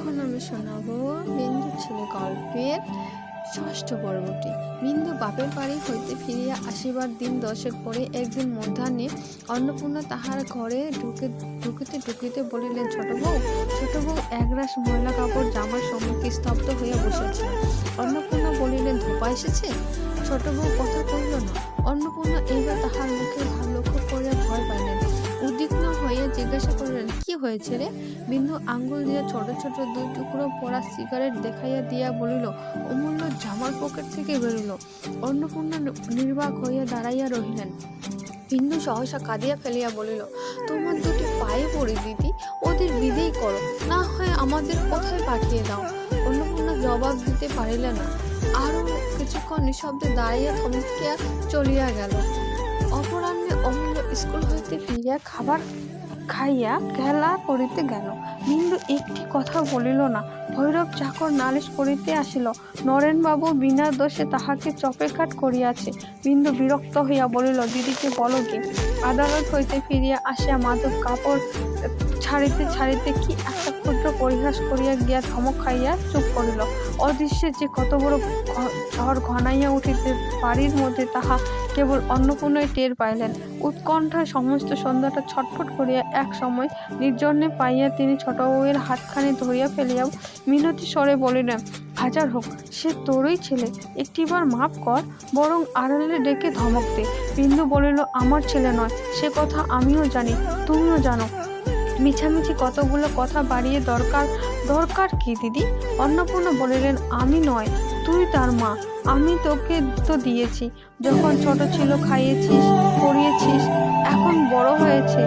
এখন আমি শোনাবো বিন্দুর ছেলে গল্পের ষষ্ঠ পর্বটি। বিন্দু বাপের বাড়ি হইতে ফিরিয়া আসিবার দিন 10 পরে একদিন মধ্যাহ্নে অন্নপূর্ণা তাহার ঘরে ঢুকিতে ঢুকিতে বলিলেন, ছোট বউ একরাশ ময়লা কাপড় জামার সম্মুখে স্তব্ধ হইয়া বসিয়াছিল। অন্নপূর্ণা বলিলেন, ধোপা এসেছে? ছোট বউ কথা কহিল না। অন্নপূর্ণা এইবার তাহার মুখে ভাব লক্ষ্য করিয়া ভয় পাইলেন। উদ্বিগ্ন হইয়া জিজ্ঞাসা করিলেন, কি হয়েছে রে? বিন্দু আঙ্গুল দিয়া ছোট ছোট 2 টুকরো পোড়া সিগারেট দেখাইয়া দিয়া বলিল, অমূল্য জামার পকেট থেকে বেরোল। অন্নপূর্ণা নির্বাক হইয়া দাঁড়াইয়া রহিলেন। বিন্দু সহসা কাঁদিয়া ফেলিয়া বলিল, তোমার দুটি পায়ে পড়ি দিদি, ওদের বিদেয় করো, না হয় আমাদের কোথায় পাঠিয়ে দাও। অন্নপূর্ণা জবাব দিতে পারিল না। আরো কিছুক্ষণ নিঃশব্দে দাঁড়াইয়া থমকিয়া চলিয়া গেল। অপরাহ্নে অমূল্য স্কুল হইতে ফিরিয়া খাবার খাইয়া খেলা করিতে গেল। বিন্দু একটি কথা বলিল না। ভৈরব চাকর নালিশ করিতে আসিল, নরেনবাবু বিনা দোষে তাহাকে চপেকাঠ করিয়াছে। বিন্দু বিরক্ত হইয়া বলিল, দিদিকে বলো কি? আদালত হইতে ফিরিয়া আসিয়া মাধব কাপড় ছাড়িতে ছাড়িতে কি একটা ক্ষুদ্র পরিহাস করিয়া গিয়া ধমক খাইয়া চুপ করিল। অদৃশ্যে যে কত বড় ঝড় ঘনাইয়া উঠিতে বাড়ির মধ্যে তাহা কেবল অন্নপূর্ণাই টের পাইলেন। উৎকণ্ঠায় সমস্ত সন্ধ্যাটা ছটফট করিয়া এক সময় নির্জনে পাইয়া তিনি ছোট বউয়ের হাতখানি ধরিয়া ফেলিয়া মিনতি স্বরে বলিলেন, হাজার হোক সে তোরই ছেলে, একটিবার মাপ কর, বরং আড়ালে ডেকে ধমক দে। বিন্দু বলিল, আমার ছেলে নয়, সে কথা আমিও জানি, তুমিও জানো। মিছামিছি কতগুলো কথা বাড়িয়ে দরকার কি দিদি? অন্নপূর্ণা বলিলেন, আমি নয়, তুই তার মা। আমি তোকে তো দিয়েছি, যখন ছোট ছিল খাইয়েছিস, পড়িয়েছিস, এখন বড় হয়েছে,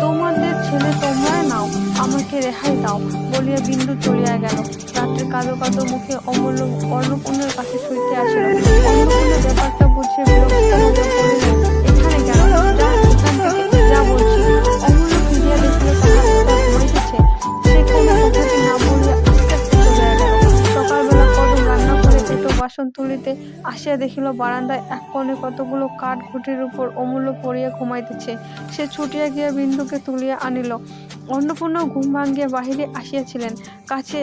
তোমাদের ছেলে তোমরা নাও, আমাকে রেহাই দাও বলিয়া বিন্দু চলিয়া গেল। রাত্রে কাঁদো কাঁদো মুখে অমূল্য অন্নপূর্ণার কাছে শুইতে আসিল। অন্নপূর্ণা ব্যাপারটা বুঝিয়ে বিরক্ত হইয়া বলিলেন, এখানে কেন? যা এখান থেকে, যা বলছি। অমূল্য ফিরিয়া দেখিল তাহার পিতা ঘুমাইতেছে। সে কোনো কথাটি না বলিয়া আস্তে আস্তে চলিয়া গেল। সকালবেলা কদম রান্নাঘরে এঁটো বাসন তুলিতে আসিয়া দেখিল বারান্দায় এক কোণে কতগুলো কাঠ ঘুঁটির উপর অমূল্য পড়িয়া ঘুমাইতেছে। সে ছুটিয়া গিয়া বিন্দুকে তুলিয়া আনিল। অন্নপূর্ণা ঘুম ভাঙ্গিয়া বাহিরে আসিয়াছিলেন, কাছে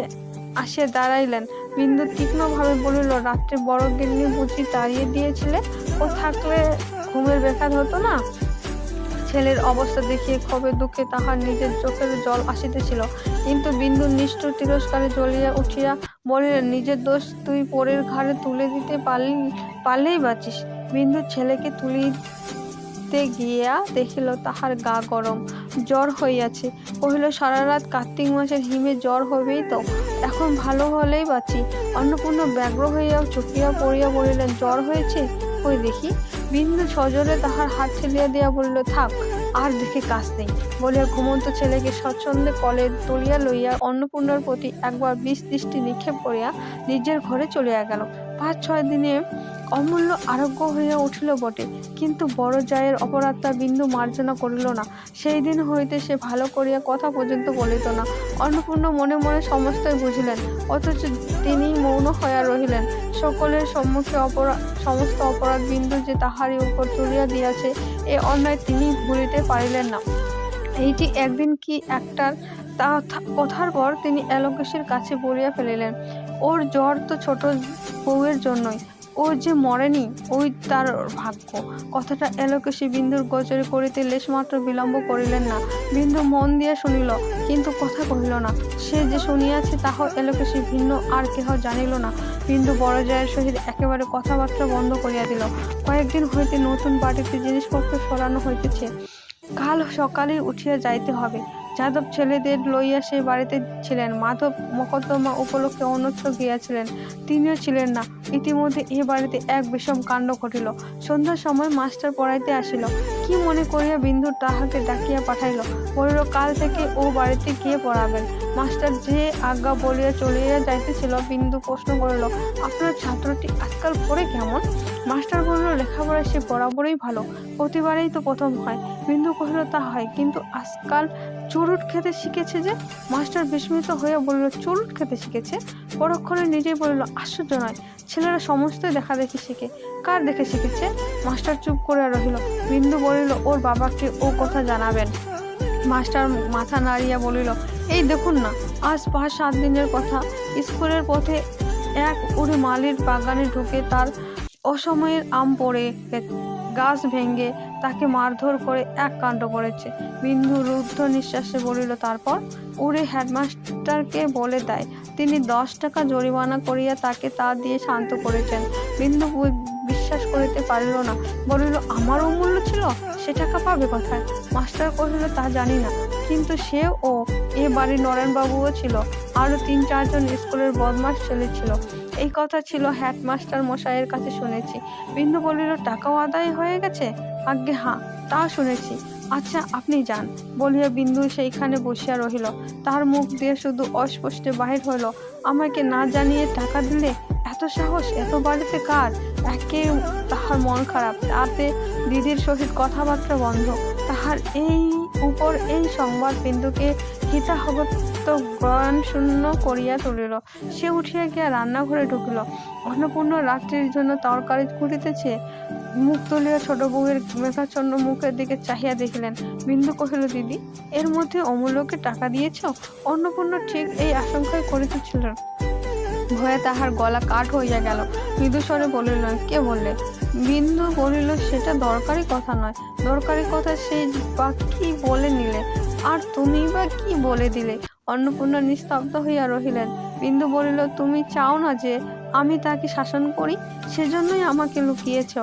আসিয়া দাঁড়াইলেন। বিন্দু তীক্ষ্ণভাবে বলিল, রাত্রে বড় গিন্নি বুঝি তাড়িয়ে দিয়েছিলে? ও থাকলে ঘুমের ব্যাঘাত হতো না? ছেলের অবস্থা দেখিয়ে ক্ষোভে দুঃখে তাহার নিজের চোখের জল আসিতেছিল। কিন্তু বিন্দু নিষ্ঠুর তিরস্কারে জ্বলিয়া উঠিয়া বলিলেন, নিজের দোষ তুই পরের ঘাড়ে তুলে দিতে পারলেই বাঁচিস। বিন্দু ছেলেকে তুলিতে গিয়া দেখিল তাহার গা গরম, জ্বর হইয়াছে। কহিল, সারা রাত কার্তিক মাসের হিমে জ্বর হবেই তো, এখন ভালো হলেই বাঁচি। অন্নপূর্ণা ব্যগ্র হইয়া চুকিয়া পড়িয়া বলিলেন, জ্বর হয়েছে? কই দেখি। বিন্দু সজোরে তাহার হাত ঠেলিয়া দিয়া বলিল, থাক, আর দেখে কাজ নেই বলিয়া ঘুমন্ত ছেলেকে স্বচ্ছন্দে কোলে তুলিয়া লইয়া অন্নপূর্ণার প্রতি একবার বিষ দৃষ্টি নিক্ষেপ করিয়া নিজের ঘরে চলিয়া গেল। 5-6 দিনে অমূল্য আরোগ্য হইয়া উঠিল বটে, কিন্তু বড় জায়ের অপরাধটা বিন্দু মার্জনা করিল না। সেই দিন হইতে সে ভালো করিয়া কথা পর্যন্ত বলিত না। অন্নপূর্ণা মনে মনে সমস্তই বুঝিলেন, অথচ তিনি মৌন হইয়া রহিলেন। সকলের সম্মুখে সমস্ত অপরাধ বিন্দু যে তাহারই উপর তুলিয়া দিয়াছে, এ অন্যায় তিনি ভুলিতে পারিলেন না। এইটি একদিন কি একটার কথার পর তিনি এলোকেশের কাছে বলিয়া ফেলিলেন, ওর জ্বর তো ছোট বউয়ের জন্যই, ও যে মরেনি ওই তার ভাগ্য। কথাটা এলোকেশী বিন্দুর গোচরে করিতে লেশমাত্র বিলম্ব করিলেন না। বিন্দু মন দিয়া শুনিল, কিন্তু কথা কহিল না। সে যে শুনিয়াছে তাহাও এলোকেশী ভিন্ন আর কেহ জানিল না। বিন্দু বড় জায়ের সহিত একেবারে কথাবার্তা বন্ধ করিয়া দিল। কয়েকদিন হইতে নতুন বাড়িতে জিনিসপত্র সরানো হইতেছে, কাল সকালেই উঠিয়া যাইতে হবে। যাদব ছেলেদের লইয়া সেই বাড়িতে ছিলেন। মাধব মকদ্দমা উপলক্ষে অন্যত্র গিয়াছিলেন, তিনিও ছিলেন না। ইতিমধ্যে এ বাড়িতে এক বিষম কাণ্ড ঘটিল। সন্ধ্যার সময় মাস্টার পড়াইতে আসিল। কি মনে করিয়া বিন্দু তাহাকে ডাকিয়া পাঠাইল। বলিল, কাল থেকে ও বাড়িতে গিয়ে পড়াবেন। মাস্টার যে আজ্ঞা বলিয়া চলিয়া যাইতেছিল, বিন্দু প্রশ্ন করিল, আপনার ছাত্রটি আজকাল পড়ে কেমন? মাস্টার বলিল, লেখাপড়ায় সে বরাবরই ভালো, প্রতিবারেই তো প্রথম হয়। বিন্দু কহিল, তা হয়, কিন্তু আজকাল চুরুট খেতে শিখেছে যে। মাস্টার বিস্মিত হইয়া বলিল, চুরুট খেতে শিখেছে? পরক্ষণে নিজেই বলিল, আশ্চর্য নয়, ছেলেরা সমস্তই দেখা দেখি শিখে। কার দেখে শিখেছে? মাস্টার চুপ করিয়া রহিল। বিন্দু বলিল, ওর বাবাকে ও কথা জানাবেন। মাস্টার মাথা নাড়িয়া বলিল, এই দেখুন না, আজ 5-7 দিনের কথা। স্কুলের পথে এক উড়ে মালির বাগানে ঢুকে তার অসময়ের আম পড়ে গাছ ভেঙে তাকে মারধর করে এক কাণ্ড করেছে। বিন্দু রুদ্ধ নিঃশ্বাসে বলিল, তারপর? উড়ে হেডমাস্টারকে বলে দেয়, তিনি 10 টাকা জরিমানা করিয়া তাকে তা দিয়ে শান্ত করেছেন। বিন্দু বিশ্বাস করিতে পারিল না, বলিল, আমার অমূল্য ছিল, সে টাকা পাবে কোথায়? মাস্টার কহিল, তা জানি না, কিন্তু সে ও এ বাড়ির নরেনবাবুও ছিল, আরো 3-4 জন স্কুলের বদমাস ছেলে ছিল। এই কথা ছিল হেডমাস্টার মশাইয়ের কাছে শুনেছি। বিন্দু বলিল, টাকাও আদায় হয়ে গেছে? আজ্ঞে হাঁ, তা শুনেছি। আচ্ছা, আপনি যান, বলিয়া বিন্দু সেইখানে বসিয়া রহিল। তার মুখ দিয়ে শুধু অস্পষ্টে বাহির হইল, আমাকে না জানিয়ে টাকা দিলে? এত সাহস এত বাড়িতে কার? একে তাহার মন খারাপ, তাতে দিদির সহিত কথাবার্তা বন্ধ। তাহার এই উপর এই সংবাদ বিন্দুকে হিতাহগত জ্ঞানশূন্য করিয়া তুলিল। সে উঠিয়া গিয়া রান্নাঘরে ঢুকিল। অন্নপূর্ণ রাত্রির জন্য তরকারি কুটিতেছে। মুখ তুলিয়া ছোট বউয়ের মেঘাচ্ছন্ন মুখের দিকে চাহিয়া দেখিলেন। বিন্দু কহিল, দিদি, এর মধ্যে অমূল্যকে টাকা দিয়েছ? অন্নপূর্ণ ঠিক এই আশঙ্কাই করিতেছিল। ভয়ে তাহার গলা কাঠ হইয়া গেল। মৃদুস্বরে বলিলেন, কে বললে? বিন্দু বলিল, সেটা দরকারি কথা নয়। দরকারি কথা সেই বা কি বলে নিলে, আর তুমি বা কি বলে দিলে? অন্নপূর্ণা নিস্তব্ধ হইয়া রহিলেন। বিন্দু বলিল, তুমি চাও না যে আমি তাকে শাসন করি, সেজন্যই আমাকে লুকিয়েছ।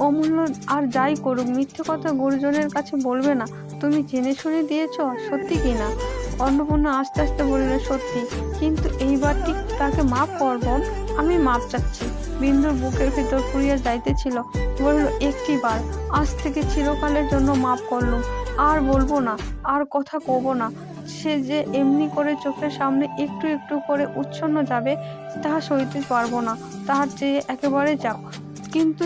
অমূল্য আর যাই করুক, মিথ্যে কথা গুরুজনের কাছে বলবে না। তুমি জেনে শুনে দিয়েছ, সত্যি কি না? অন্নপূর্ণা আস্তে আস্তে বলিলেন, সত্যি, কিন্তু এইবার ঠিক তাকে মাফ করবেন, আমি মাপ চাচ্ছি। বিন্দুর বুকের ভিতর পুড়িয়া যাইতেছিল। বলিল, একটি বার, আজ থেকে চিরকালের জন্য মাপ করলুম, আর বলবো না, আর কথা কব না। সে যে এমনি করে চোখের সামনে একটু একটু করে উচ্ছন্ন যাবে, তাহা সইতে পারবো না। তাহার চেয়ে একেবারে যাও। কিন্তু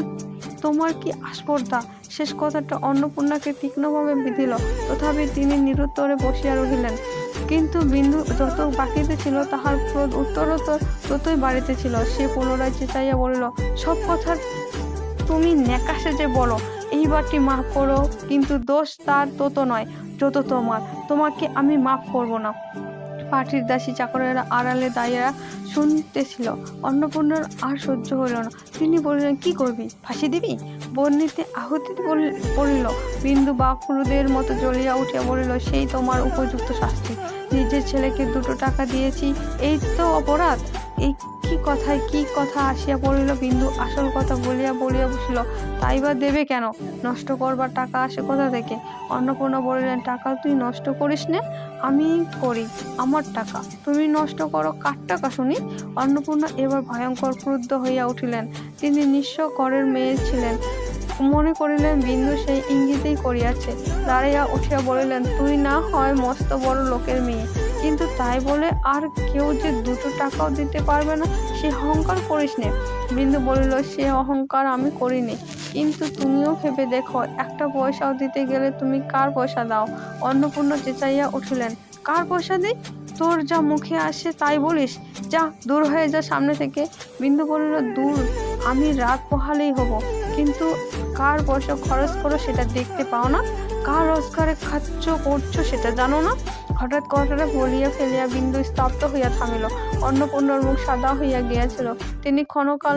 তোমার কি আস্পর্ধা? শেষ কথাটা অন্নপূর্ণাকে তীক্ষ্ণভাবে বিঁধিল। তথাপি তিনি নিরুত্তরে বসিয়া রহিলেন। কিন্তু বিন্দু যত বাকিতে ছিল, তাহার ক্রোধ উত্তরোত্তর ততই বাড়িতেছিল। সে পুনরায় চেঁচাইয়া বলিল, সব কথা তুমি ন্যাকাশে যে বলো, এইবারটি মাফ করো, কিন্তু দোষ তার তত নয় যত তোমার। তোমাকে আমি মাফ করব না। পাটির দাসী চাকরেরা আড়ালে দাঁড়িয়ে শুনতেছিল। অন্নপূর্ণার আর সহ্য হইল না। তিনি বলিলেন, কি করবি? ফাঁসি দিবি? বন্যিতে আহুতি পড়িল। বিন্দু বাকরুদের মতো জ্বলিয়া উঠিয়া বলিল, সেই তোমার উপযুক্ত শাস্তি। নিজের ছেলেকে 2 টাকা দিয়েছি, এই তো অপরাধ? এই কি কথা আসিয়া পড়িল। বিন্দু আসল কথা বলিয়া বসিল, তাই বা দেবে কেন? নষ্ট করবার টাকা আসে কোথা থেকে? অন্নপূর্ণা বলিলেন, টাকা তুই নষ্ট করিস নে, আমি করি, আমার টাকা। তুমি নষ্ট করো কার টাকা শুনি? অন্নপূর্ণা এবার ভয়ঙ্কর ক্রুদ্ধ হইয়া উঠিলেন। তিনি নিঃস্ব ঘরের মেয়ে ছিলেন, মনে করিলেন বিন্দু সেই ইঙ্গিতেই করিয়াছে। দাঁড়াইয়া উঠিয়া বলিলেন, তুই না হয় মস্ত বড় লোকের মেয়ে, কিন্তু তাই বলে আর কেউ যে 2 টাকাও দিতে পারবে না, সে অহংকার করিস নে। বিন্দু বলিল, সে অহংকার আমি করিনি, কিন্তু তুমিও ভেবে দেখো, একটা পয়সাও দিতে গেলে তুমি কার পয়সা দাও? অন্নপূর্ণা চেঁচাইয়া উঠিলেন, কার পয়সা দিই? তোর যা মুখে আসে তাই বলিস, যা, দূর হয়ে যা সামনে থেকে। বিন্দু বলিল, দূর, আমি রাত পোহালেই হব, কিন্তু কার পয়সা খরচ করো সেটা দেখতে পাও না? কার রোজগারে খাচ্ছ করছো সেটা জানো না? হঠাৎ কথাটা বলিয়া ফেলিয়া বিন্দু স্তব্ধ হইয়া থামিল। অন্নপূর্ণার মুখ সাদা হইয়া গিয়াছিল। তিনি ক্ষণকাল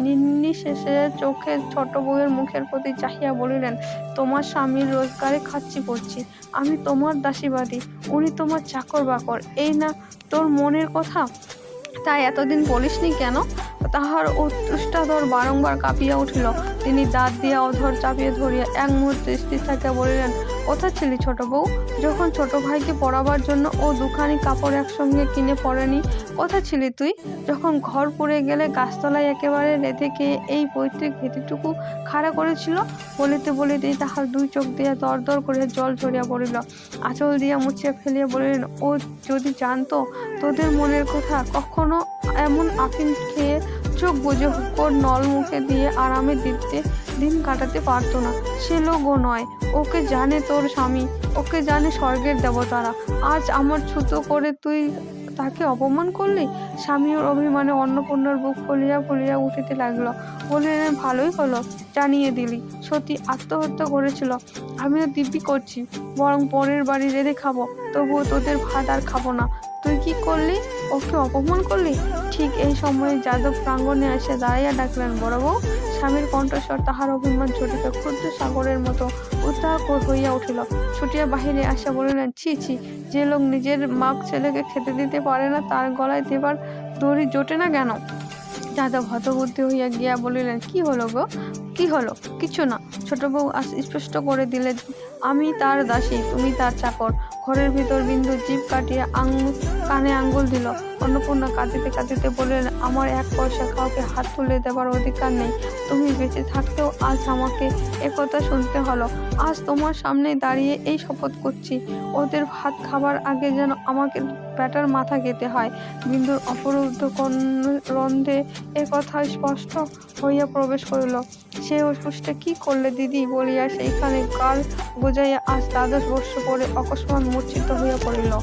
নির্নিশেষে চোখে ছোট বউয়ের মুখের প্রতি চাহিয়া বলিলেন, তোমার স্বামীর রোজগারে খাচ্ছি করছি, আমি তোমার দাসীবাদী, উনি তোমার চাকর বাকর, এই না তোর মনের কথা? তাই এতদিন বলিসনি কেন? তাহার অতুষ্টাধর বারংবার কাঁপিয়া উঠিল। তিনি দাঁত দিয়া অধর চাপিয়া ধরিয়া এক মুহূর্তে স্থির থাকিয়া বলিলেন, কোথা ছিলি ছোট বউ, যখন ছোট ভাইকে পড়াবার জন্য ও 2খানি কাপড় একসঙ্গে কিনে পরেনি? কোথা ছিলি তুই যখন ঘর পুড়ে গেলে গাছতলায় একেবারে রেঁধে খেয়ে এই পৈতৃক ভীতিটুকু খাড়া করেছিল? বলিতে বলিতেই তাহার 2 চোখ দিয়া দর দর করিয়া জল ঝরিয়া পড়িল। আঁচল দিয়া মুছিয়া ফেলিয়া বলিলেন, ও যদি জানতো তোদের মনের কথা, কখনো এমন আফিম খেয়ে চোখ বুঝে হুকোর নল মুখে দিয়ে আরামে দিন কাটাতে পারতো না। সে লোকও নয়, ওকে জানে তোর স্বামী, ওকে জানে স্বর্গের দেবতারা। আজ আমার ছুতো করে তুই তাকে অপমান করলি? স্বামীর অভিমানে অন্নপূর্ণার বুক ফুলিয়া ফুলিয়া উঠিতে লাগলো। বলিলেন, ভালোই হলো জানিয়ে দিলি, সত্যি আত্মহত্যা করেছিল। আমিও দিব্যি করছি, বরং পরের বাড়ি রেঁধে খাবো, তবুও তোদের ভাত আর খাবো না। তুই কি করলি? ওকে অপমান করলি? ঠিক এই সময়ে যাদব প্রাঙ্গণে এসে দাঁড়াইয়া ডাকলেন, বড় বউ। স্বামীর কণ্ঠস্বর তাহার অভিমান ঝটিকা ক্ষুদ্র সাগরের মতো উত্তাল হইয়া উঠিল। ছুটিয়া বাহিরে আসা বলিলেন, ছি ছি, যে লোক নিজের মাপ ছেলেকে খেতে দিতে পারে না, তার গলায় দেবার দড়ি জোটে না কেন? যাদব হতবুদ্ধি হইয়া গিয়া বলিলেন, কি হলো গো? কি হলো? কিছু না। ছোট বউ স্পষ্ট করে দিলে, আমি তার দাসী, তুমি তার চাকর। ঘরের ভিতর বিন্দু জিভ কাটিয়া কানে আঙ্গুল দিল। অন্নপূর্ণা কাঁদিতে কাঁদিতে বললেন, আমার এক পয়সা কাউকে হাত তুলে দেবার অধিকার নেই। তুমি বেঁচে থাকতেও আজ আমাকে একথা শুনতে হলো। আজ তোমার সামনে দাঁড়িয়ে এই শপথ করছি, ওদের ভাত খাবার আগে যেন আমাকে ব্যাটার মাথা খেতে হয়। বিন্দুর অপরুদ্ধ রন্ধে এ কথা স্পষ্ট হইয়া প্রবেশ করিল। সে অসুষ্টা কি করলে দিদি বলিয়া সেইখানে গাল গোজাইয়া আজ দ্বাদশ বর্ষ পরে অকস্মাৎ মূর্ছিত হইয়া পড়িল।